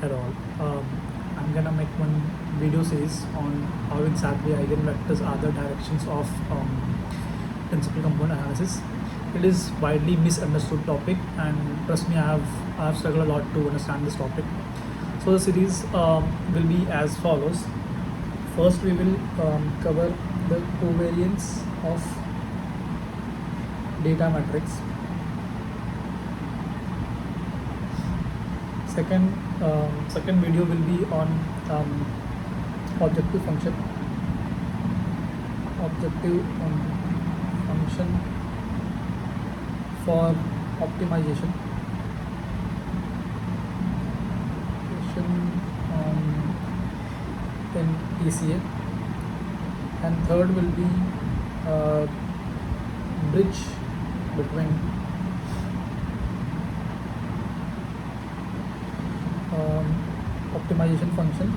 at all. I'm gonna make one video series on how exactly eigenvectors are the directions of principal component analysis. It is widely misunderstood topic, and trust me, I have struggled a lot to understand this topic. So the series will be as follows. First, we will cover the covariance of data matrix. Second video will be on objective function for optimization in PCA, and third will be bridge between optimization function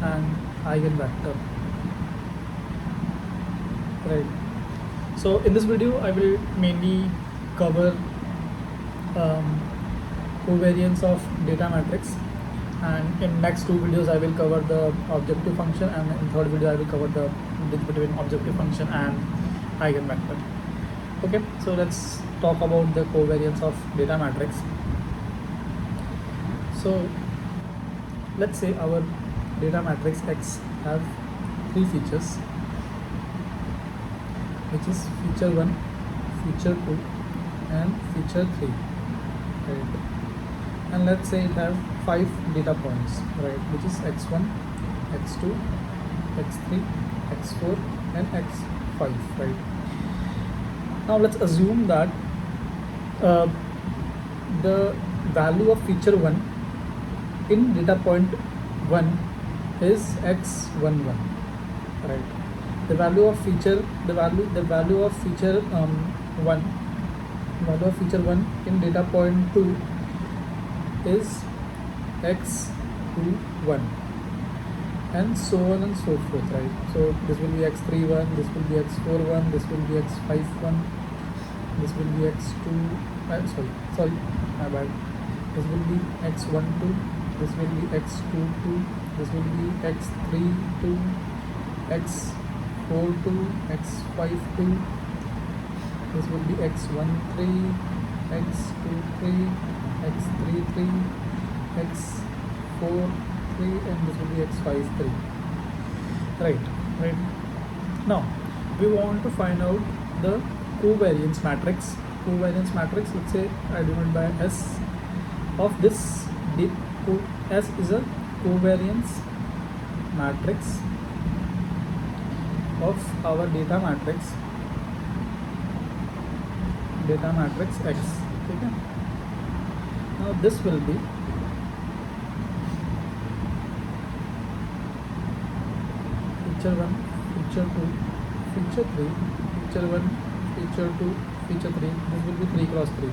and eigenvector. Right. So in this video, I will mainly cover covariance of data matrix, and in next two videos I will cover the objective function, and in third video I will cover the bridge between objective function and eigenvector. Okay, so let's talk about the covariance of data matrix. So let's say our data matrix X have three features, which is feature 1, feature 2 and feature 3, right? And let's say it have 5 data points, right, which is x1, x2, x3, x4 and x5, right? Now let's assume that the value of feature 1 in data point 1 is x11, right? The value of feature 1 in data point 2 is x21, and so on and so forth, right? So this will be x31, this will be x41, this will be x51, this will be x2, sorry, my bad. This will be x12, this will be x22, this will be x32, x42, x52, this will be x13, x23, x33, x43, and this will be x53, right? Now we want to find out the covariance matrix. Let's say I divide by S of this. S is a covariance matrix of our data matrix X. Okay. Now this will be feature 1, feature 2, feature 3, feature 1, feature 2, feature 3. This will be 3 cross 3.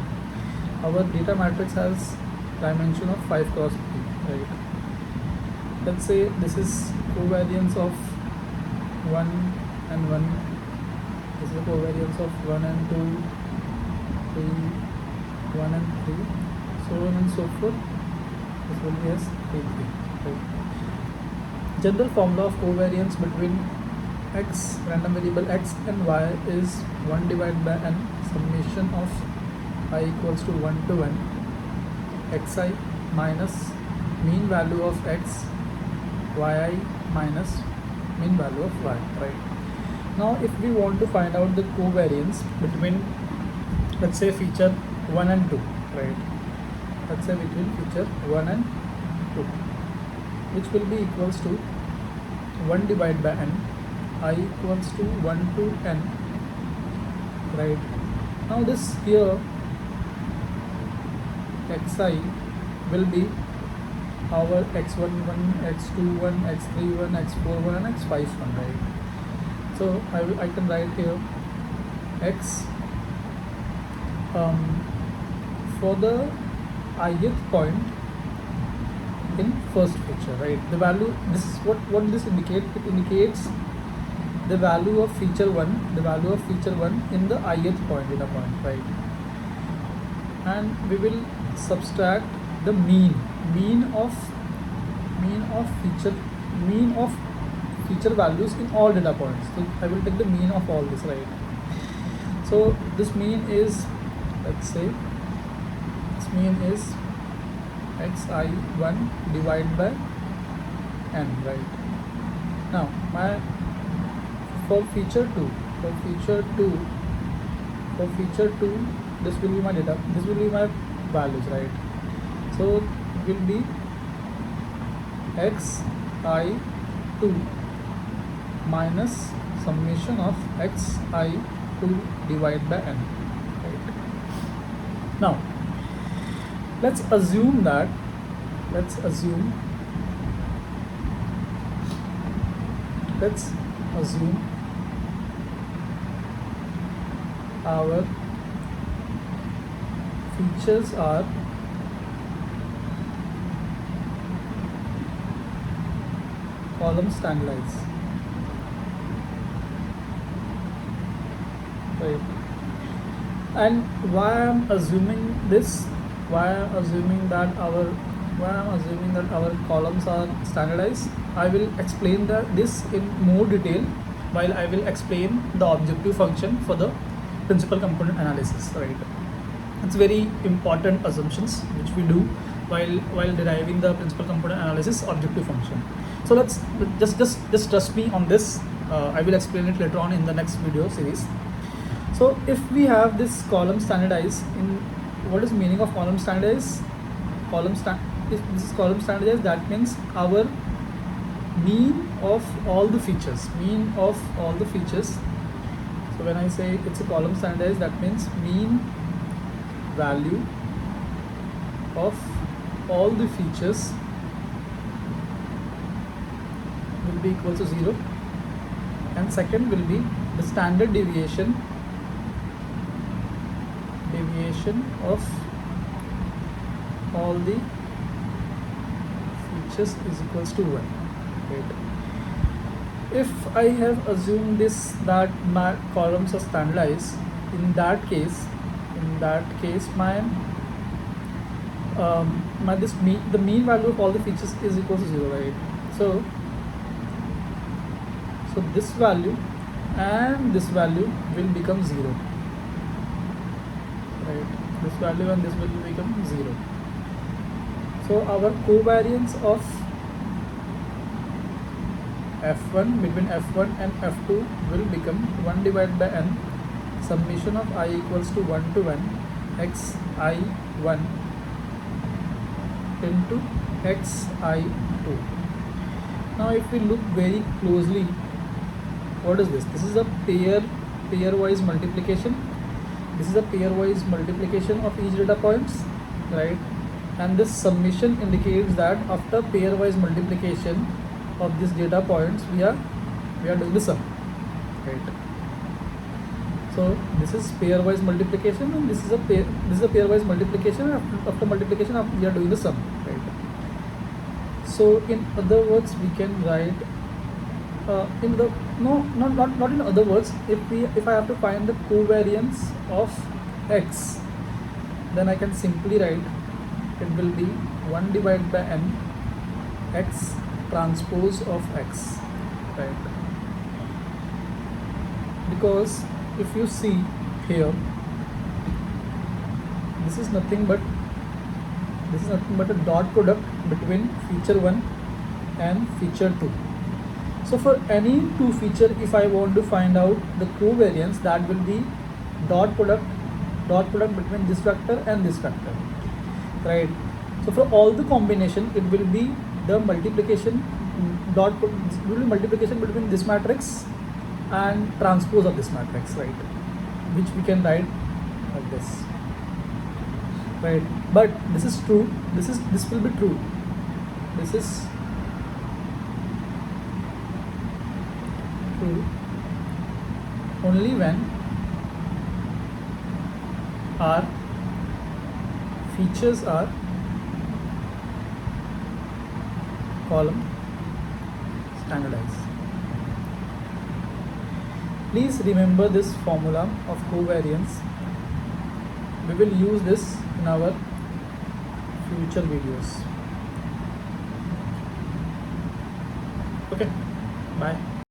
Our data matrix has dimension of 5 cross 3, right? Let's say this is covariance of 1 and 1. This is the covariance of 1 and 2, 3, 1 and 3, so on and so forth. This will be as 3, 3, right? General formula of covariance between x, random variable x and y is 1 divided by n summation of I equals to 1 to n xi minus mean value of x, yi minus mean value of y, right? Now if we want to find out the covariance between, let's say, feature 1 and 2, right? Let's say between feature 1 and 2, which will be equals to 1 divided by n, I equals to 1 to n, right? Now this here xi will be our x11, x21, x31, x41 and x51, right? So I can write here x for the ith point in first feature, right? The value, this is what this indicates. It indicates the value of feature 1, in the ith point, data point, right? and we will subtract the mean of feature values in all data points. So I will take the mean of all this, right? So this mean is, let's say this mean is xi1 divided by n, right? Now for feature 2 this will be my data, this will be my values, right? So it will be xi2 minus summation of xi2 divided by n, right? Now let's assume our features are column standardized, right? And why I'm assuming that our columns are standardized, I will explain this in more detail while I will explain the objective function for the principal component analysis, right? It's very important assumptions which we do while deriving the principal component analysis objective function. So let's just trust me on this. I will explain it later on in the next video series. So if we have this column standardized, in what is meaning of column standardized? If this is column standardized, that means our mean of all the features. So when I say it's a column standardized, that means mean value of all the features will be equal to 0, and second will be the standard deviation of all the features is equals to 1, right? If I have assumed this, that my columns are standardized, in that case my the mean value of all the features is equal to 0, right? So this value and this value will become 0, right? This value and this will become 0. So our covariance of f1 between f1 and f2 will become 1 divided by n summation of I equals to 1 to n xi1 into xi2. Now if we look very closely, what is this? This is a pairwise multiplication. This is a pairwise multiplication of each data points, right? And this summation indicates that after pairwise multiplication of these data points, we are doing the sum, right? So this is pairwise multiplication, and this is a pairwise multiplication. After multiplication, we are doing the sum, right? So in other words, we can write not in other words, if I have to find the covariance of x, then I can simply write it will be 1 divided by n x transpose of x, right? Because if you see here, this is nothing but a dot product between feature 1 and feature 2. So for any two feature, if I want to find out the covariance, that will be dot product between this vector and this vector, right? So for all the combination, it will be the multiplication multiplication between this matrix and transpose of this matrix, right? Which we can write like this, right? But this is true. This will be true. This is true only when our features are column standardized. Please remember this formula of covariance. We will use this in our future videos. Okay, bye.